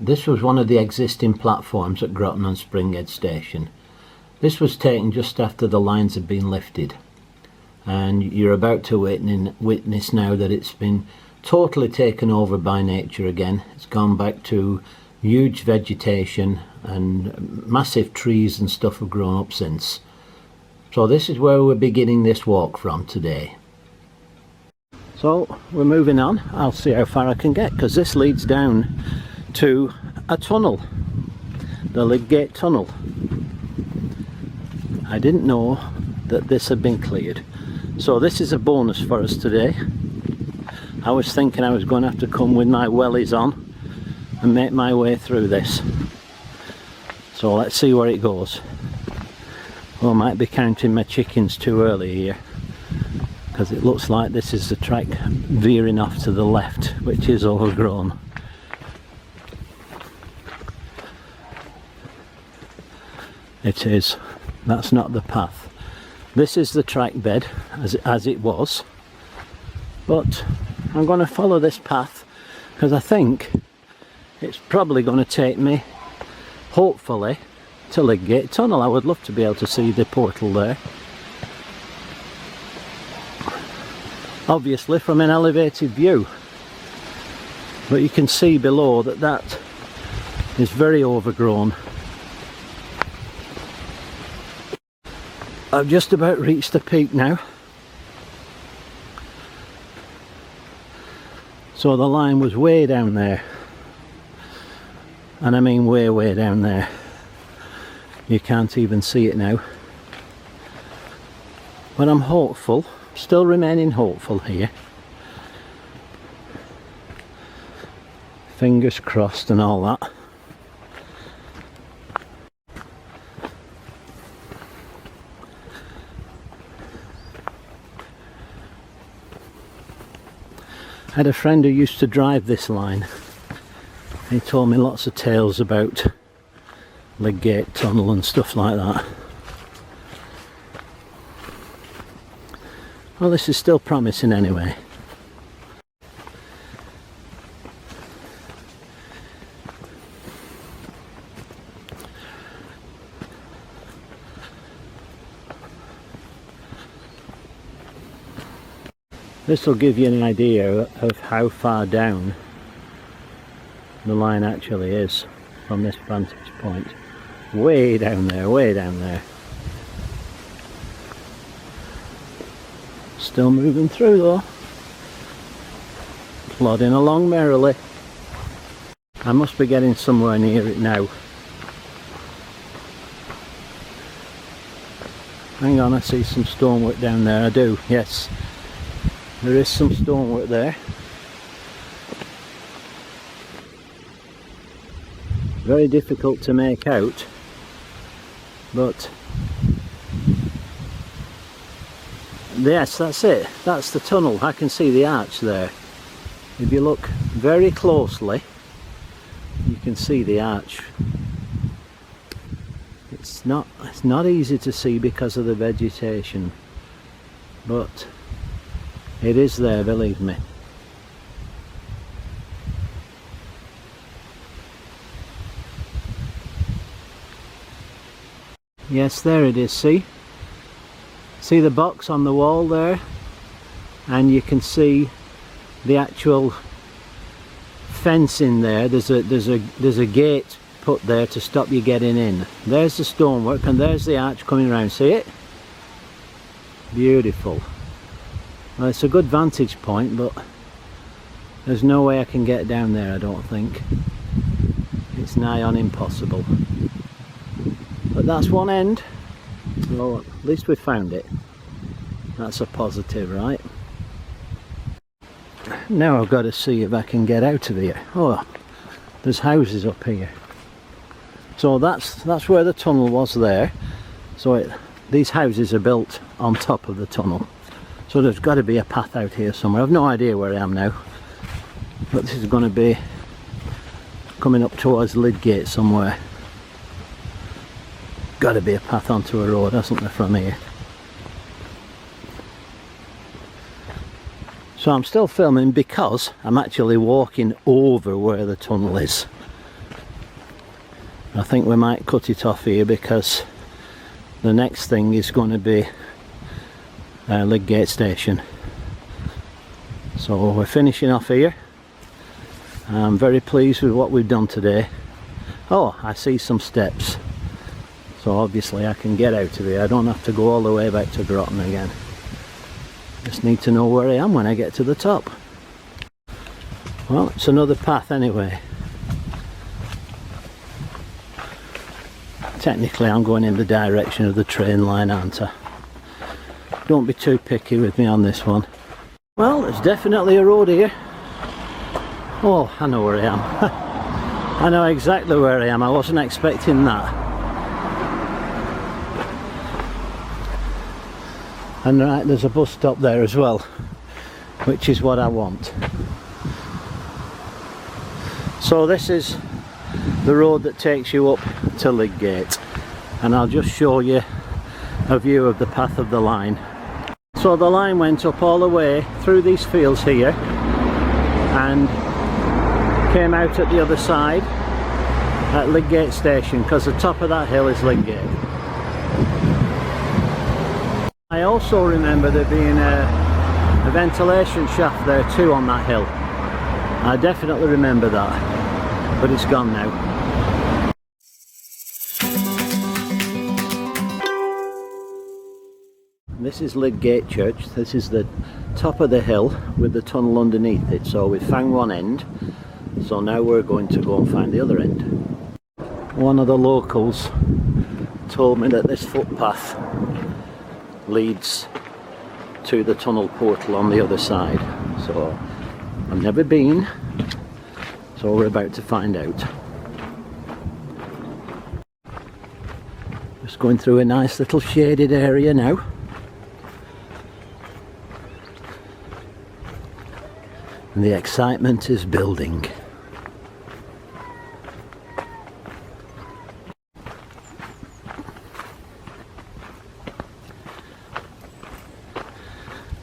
This was one of the existing platforms at Groton on Springhead Station. This was taken just after the lines had been lifted, and you're about to witness now that it's been totally taken over by nature again. It's gone back to huge vegetation, and massive trees and stuff have grown up since. So this is where we're beginning this walk from today. So we're moving on. I'll see how far I can get, because this leads down to a tunnel, the Lydgate Tunnel. I didn't know that this had been cleared, so this is a bonus for us today. I was thinking I was going to have to come with my wellies on and make my way through this. So let's see where it goes. Well, I might be counting my chickens too early here, because it looks like this is the track veering off to the left, which is overgrown. It is. That's not the path. This is the track bed as it was, but I'm going to follow this path because I think it's probably going to take me, hopefully, to Lydgate Tunnel. I would love to be able to see the portal there, obviously from an elevated view, but you can see below that is very overgrown. I've just about reached the peak now. So the line was way down there, and I mean way down there. You can't even see it now, but I'm hopeful, still remaining hopeful here. Fingers crossed and all that. I had a friend who used to drive this line. He told me lots of tales about Lydgate Tunnel and stuff like that. Well, this is still promising anyway. This will give you an idea of how far down the line actually is from this vantage point. Way down there, way down there. Still moving through though. Plodding along merrily. I must be getting somewhere near it now. Hang on, I see some stonework down there. I do, yes. There is some stonework there. Very difficult to make out, but yes, that's it. That's the tunnel. I can see the arch there. If you look very closely, you can see the arch. It's not easy to see because of the vegetation, but it is there, believe me. Yes, there it is, see? See the box on the wall there? And you can see the actual fence in there. There's a gate put there to stop you getting in. There's the stonework and there's the arch coming around, see it? Beautiful. Well, it's a good vantage point, but there's no way I can get down there, I don't think. It's nigh on impossible. But that's one end. Well, at least we found it. That's a positive, right? Now I've got to see if I can get out of here. Oh, there's houses up here. So that's where the tunnel was there. So these houses are built on top of the tunnel. So there's got to be a path out here somewhere. I've no idea where I am now, but this is going to be coming up towards Lydgate somewhere. Got to be a path onto a road, hasn't there, from here? So I'm still filming because I'm actually walking over where the tunnel is. I think we might cut it off here because the next thing is going to be Lydgate Station. So we're finishing off here. I'm very pleased with what we've done today. Oh, I see some steps. So obviously I can get out of here. I don't have to go all the way back to Groton again. Just need to know where I am when I get to the top. Well, it's another path anyway. Technically I'm going in the direction of the train line, aren't I? Don't be too picky with me on this one. Well, there's definitely a road here. Oh, I know where I am. I know exactly where I am. I wasn't expecting that. And right, there's a bus stop there as well, which is what I want. So this is the road that takes you up to Lydgate, and I'll just show you a view of the path of the line. So the line went up all the way through these fields here and came out at the other side at Lydgate Station, because the top of that hill is Lydgate. I also remember there being a ventilation shaft there too on that hill. I definitely remember that, but it's gone now. This is Lydgate Church. This is the top of the hill with the tunnel underneath it. So we found one end, so now we're going to go and find the other end. One of the locals told me that this footpath leads to the tunnel portal on the other side. So I've never been, so we're about to find out. Just going through a nice little shaded area now. And the excitement is building.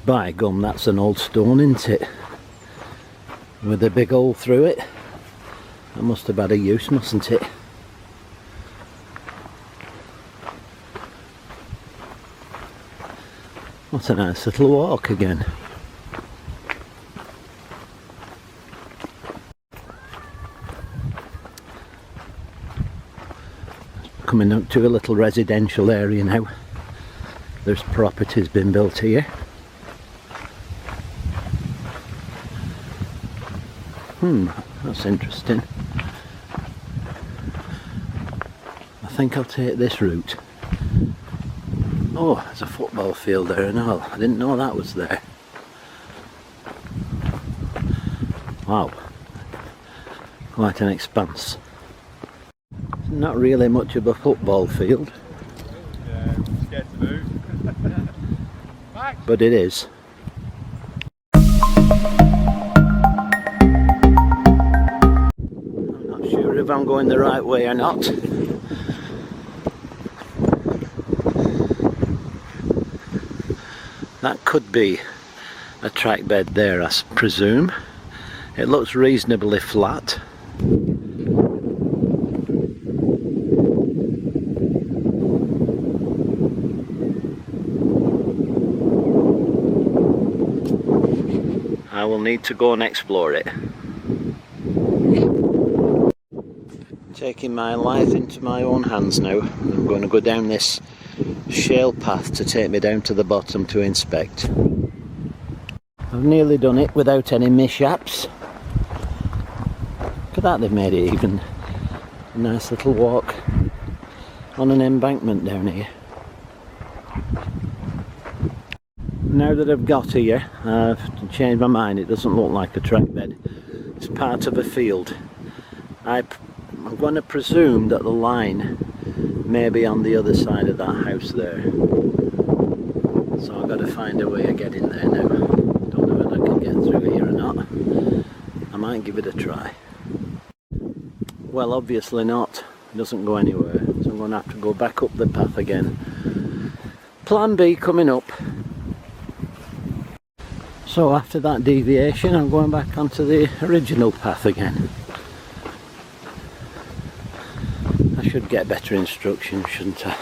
By gum, that's an old stone, isn't it? With a big hole through it. That must have had a use, mustn't it? What a nice little walk again. Coming up to a little residential area now. There's properties been built here. That's interesting. I think I'll take this route. Oh, there's a football field there and all. I didn't know that was there. Wow. Quite an expanse. Not really much of a football field. Yeah, scared to move. But it is. I'm not sure if I'm going the right way or not. That could be a track bed there, I presume. It looks reasonably flat. I will need to go and explore it. Taking my life into my own hands now. I'm going to go down this shale path to take me down to the bottom to inspect. I've nearly done it without any mishaps. Look at that, they've made it even. A nice little walk on an embankment down here. Now that I've got here, I've changed my mind. It doesn't look like a track bed. It's part of a field. I'm going to presume that the line may be on the other side of that house there. So I've got to find a way of getting there now. Don't know whether I can get through here or not. I might give it a try. Well, obviously not. It doesn't go anywhere. So I'm going to have to go back up the path again. Plan B coming up. So after that deviation, I'm going back onto the original path again. I should get better instructions, shouldn't I?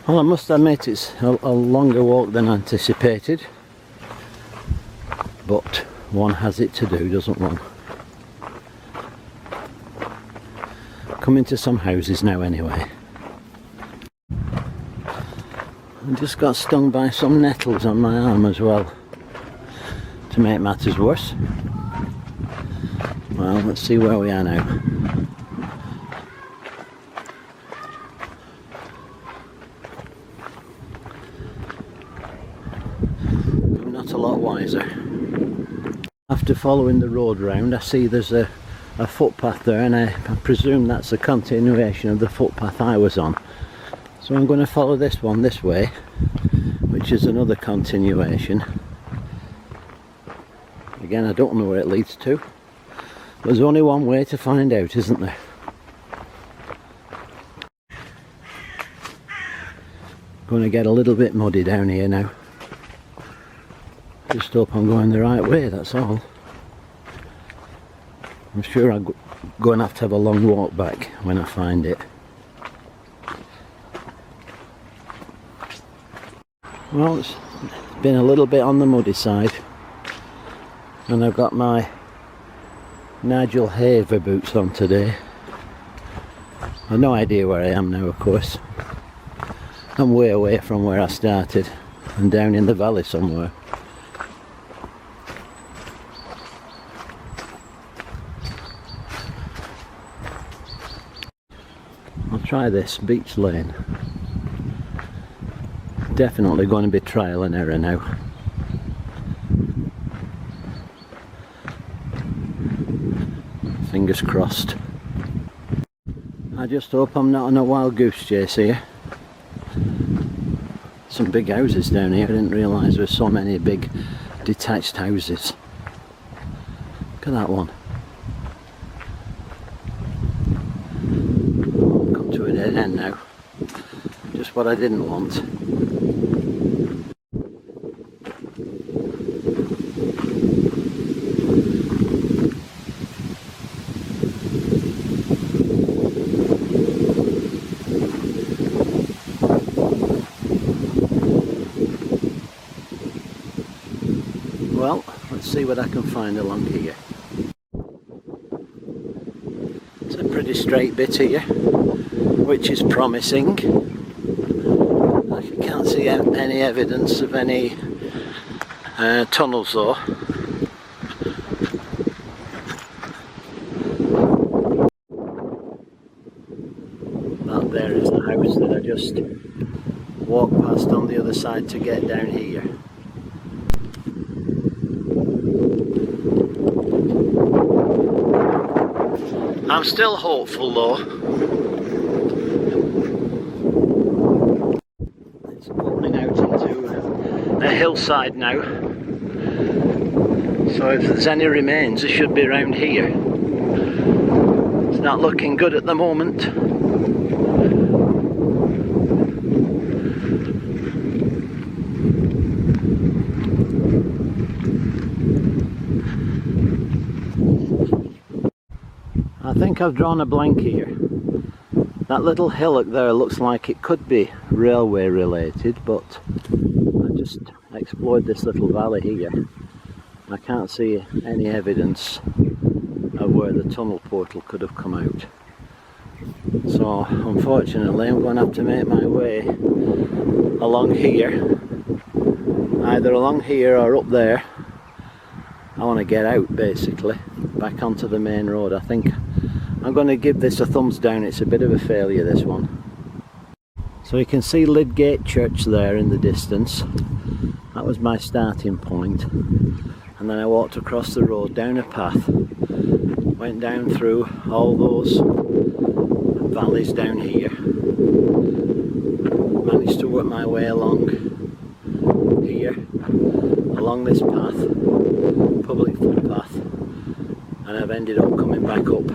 Well, I must admit it's a longer walk than anticipated, but one has it to do, doesn't one? Coming to some houses now anyway. I just got stung by some nettles on my arm as well, to make matters worse. Well, let's see where we are now. I'm not a lot wiser. After following the road round, I see there's a footpath there, and I presume that's a continuation of the footpath I was on. So I'm going to follow this one this way, which is another continuation. Again, I don't know where it leads to. There's only one way to find out, isn't there? Going to get a little bit muddy down here now. Just hope I'm going the right way, that's all. I'm sure I'm going to have a long walk back when I find it. Well, it's been a little bit on the muddy side, and I've got my Nigel Haver boots on today. I've no idea where I am now, of course. I'm way away from where I started and down in the valley somewhere. I'll try this beach lane. Definitely going to be trial and error now. Fingers crossed. I just hope I'm not on a wild goose chase here. Some big houses down here. I didn't realise there were so many big detached houses. Look at that one. Come to a dead end now. Just what I didn't want. Well, let's see what I can find along here. It's a pretty straight bit here, which is promising. I can't see any evidence of any tunnels though. That there is the house that I just walked past on the other side to get down here. I'm still hopeful though. It's opening out into a hillside now. So if there's any remains, it should be around here. It's not looking good at the moment. I think I've drawn a blank here. That little hillock there looks like it could be railway related, but I just explored this little valley here. I can't see any evidence of where the tunnel portal could have come out. So unfortunately I'm going to have to make my way along here. Either along here or up there. I want to get out basically, back onto the main road. I think I'm going to give this a thumbs down. It's a bit of a failure, this one. So you can see Lydgate Church there in the distance. That was my starting point. And then I walked across the road down a path, went down through all those valleys down here, managed to work my way along here, along this path, public footpath, and I've ended up coming back up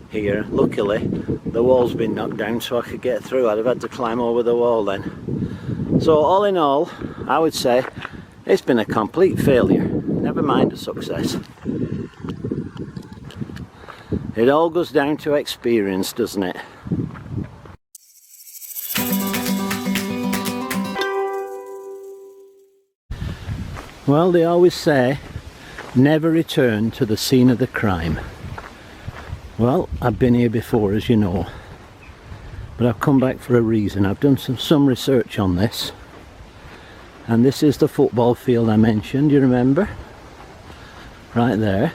here. Luckily the wall's been knocked down so I could get through. I'd have had to climb over the wall then. So all in all, I would say It's been a complete failure, never mind a success. It all goes down to experience, doesn't it? Well, they always say, never return to the scene of the crime. Well, I've been here before, as you know, but I've come back for a reason. I've done some research on this, and this is the football field I mentioned, you remember? Right there.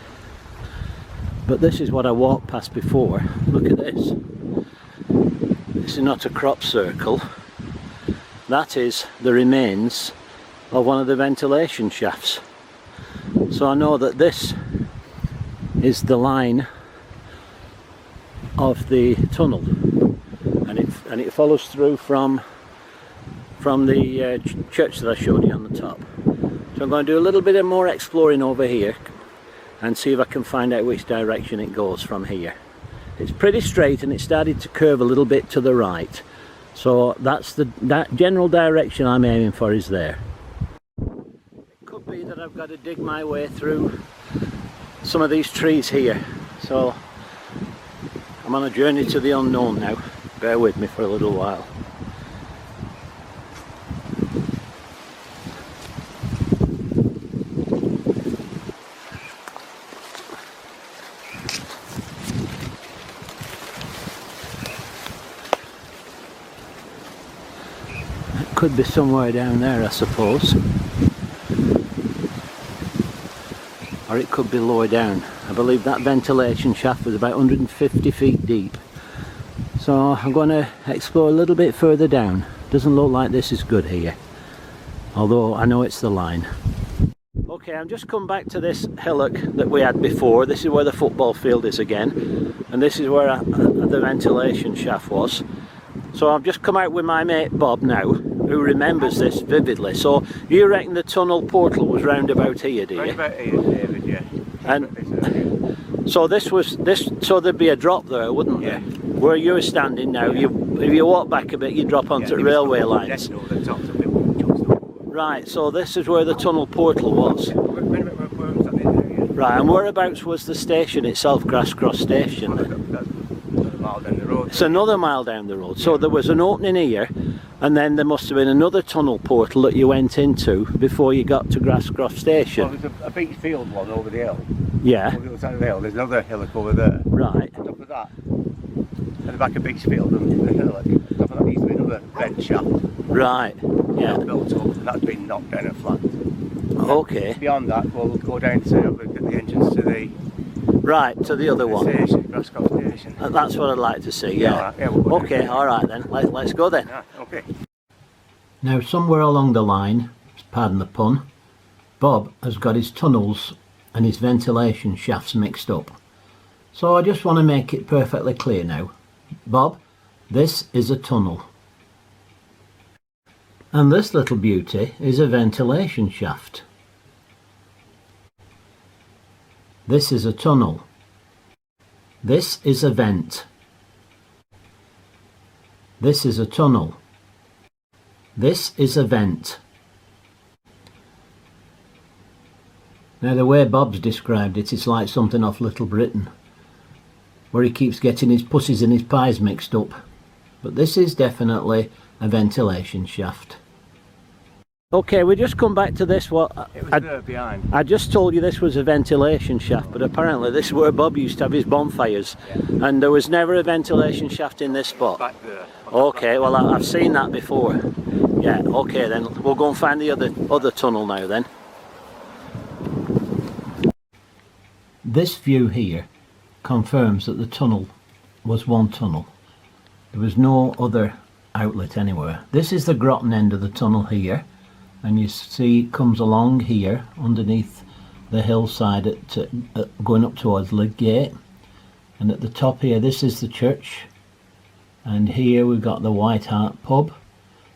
But this is what I walked past before. Look at this. This is not a crop circle. That is the remains of one of the ventilation shafts. So I know that this is the line of the tunnel, and it follows through from the church that I showed you on the top. So I'm going to do a little bit of more exploring over here and see if I can find out which direction it goes from here. It's pretty straight, and it started to curve a little bit to the right, so that's that general direction I'm aiming for is there. It could be that I've got to dig my way through some of these trees here, so I'm on a journey to the unknown now. Bear with me for a little while. Could be somewhere down there, I suppose, or it could be lower down. I believe that ventilation shaft was about 150 feet deep, so I'm going to explore a little bit further down. Doesn't look like this is good here, although I know it's the line. Okay, I've just come back to this hillock that we had before. This is where the football field is again, and this is where the ventilation shaft was. So I've just come out with my mate Bob now, who remembers this vividly. So you reckon the tunnel portal was round about here, do you? Round about here, David, yeah. And so so there'd be a drop there, wouldn't there? Yeah. Where you're standing now, if you walk back a bit, you drop onto railway lines. Right, so this is where the tunnel portal was. Right, and whereabouts was the station itself, Grasscross Station? It's another mile down the road. So there was an opening here, and then there must have been another tunnel portal that you went into before you got to Grasscross Station. Well, there's a beach field one over the hill. Yeah. Over the other side of the hill, there's another hillock over there. Right. On top of that, at the back of beach field and the hillock, on top of that needs to be another vent shaft. Right. Yeah. Built up, and that's been knocked down and flattened. Okay. Beyond that, we'll go down to have a look at the entrance to the right, to the other one. Station, Grasscross Station. That's what I'd like to see, yeah. Yeah, we'll go okay, alright then, let's go then. Yeah, okay. Now somewhere along the line, pardon the pun, Bob has got his tunnels and his ventilation shafts mixed up. So I just want to make it perfectly clear now. Bob, this is a tunnel. And this little beauty is a ventilation shaft. This is a tunnel. This is a vent. This is a tunnel. This is a vent. Now the way Bob's described it, it's like something off Little Britain, where he keeps getting his pussies and his pies mixed up. But this is definitely a ventilation shaft. Okay, we just come back to this. It was there behind. I just told you this was a ventilation shaft, but apparently this is where Bob used to have his bonfires, yeah. And there was never a ventilation shaft in this spot. Back there. Okay, well I've seen that before. Yeah, okay then, we'll go and find the other tunnel now then. This view here confirms that the tunnel was one tunnel. There was no other outlet anywhere. This is the Groton end of the tunnel here, and you see it comes along here underneath the hillside going up towards Lydgate, and at the top here this is the church, and here we've got the White Hart pub.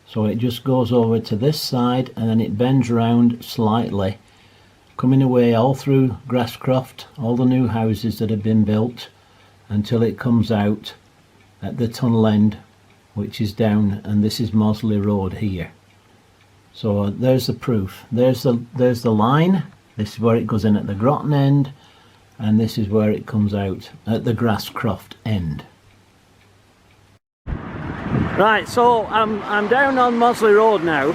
So it just goes over to this side and then it bends around slightly, coming away all through Grasscroft, all the new houses that have been built, until it comes out at the tunnel end, which is down, and this is Mosley Road here. So there's the proof. There's the line. This is where it goes in at the Groton end, and this is where it comes out at the Grasscroft end. Right, so I'm down on Mosley Road now,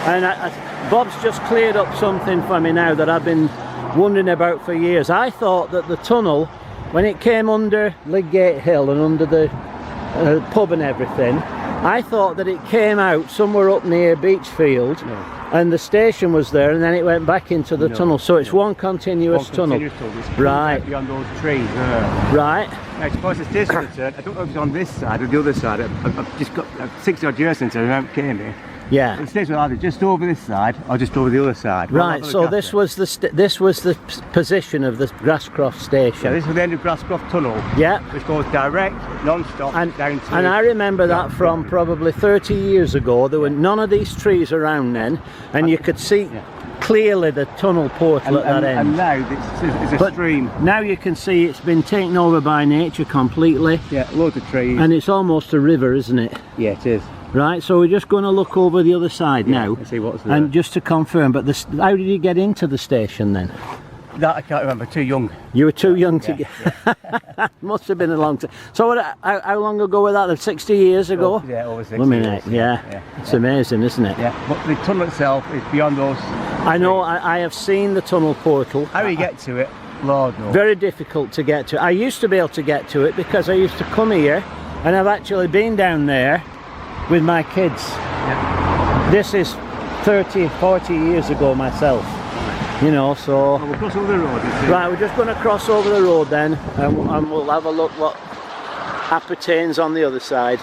and Bob's just cleared up something for me now that I've been wondering about for years. I thought that the tunnel, when it came under Lydgate Hill and under the pub and everything, I thought that it came out somewhere up near Beachfield, and the station was there, and then it went back into the tunnel. So it's one continuous tunnel. Right. Beyond those trees. Right. I suppose it's this one. I don't know if it's on this side or the other side. I've just got 60 odd years since I came here. Yeah. It stays either just over this side or just over the other side. Right. So this was the position of the Grasscroft station. Yeah, this is the end of Grasscroft Tunnel. Yeah. Which goes direct, non-stop, down to... And I remember that from probably 30 years ago. There were none of these trees around then, and you could see clearly the tunnel portal at that end. And now it's a stream. Now you can see it's been taken over by nature completely. Yeah, loads of trees. And it's almost a river, isn't it? Yeah, it is. Right, so we're just going to look over the other side now and see what's there. And just to confirm, but how did you get into the station then? That I can't remember, too young. You were too young to get... Must have been a long time. So how long ago was that? 60 years ago? Oh, yeah, over 60 years. Yeah. It's amazing, isn't it? Yeah, but the tunnel itself is beyond those... I know, I have seen the tunnel portal. How you get to it, Lord knows. Very difficult to get to. I used to be able to get to it because I used to come here, and I've actually been down there with my kids. Yeah. This is 30, 40 years ago myself. You know, so... Well, we'll cross over the road. Right, we're just going to cross over the road then, and we'll have a look what appertains on the other side.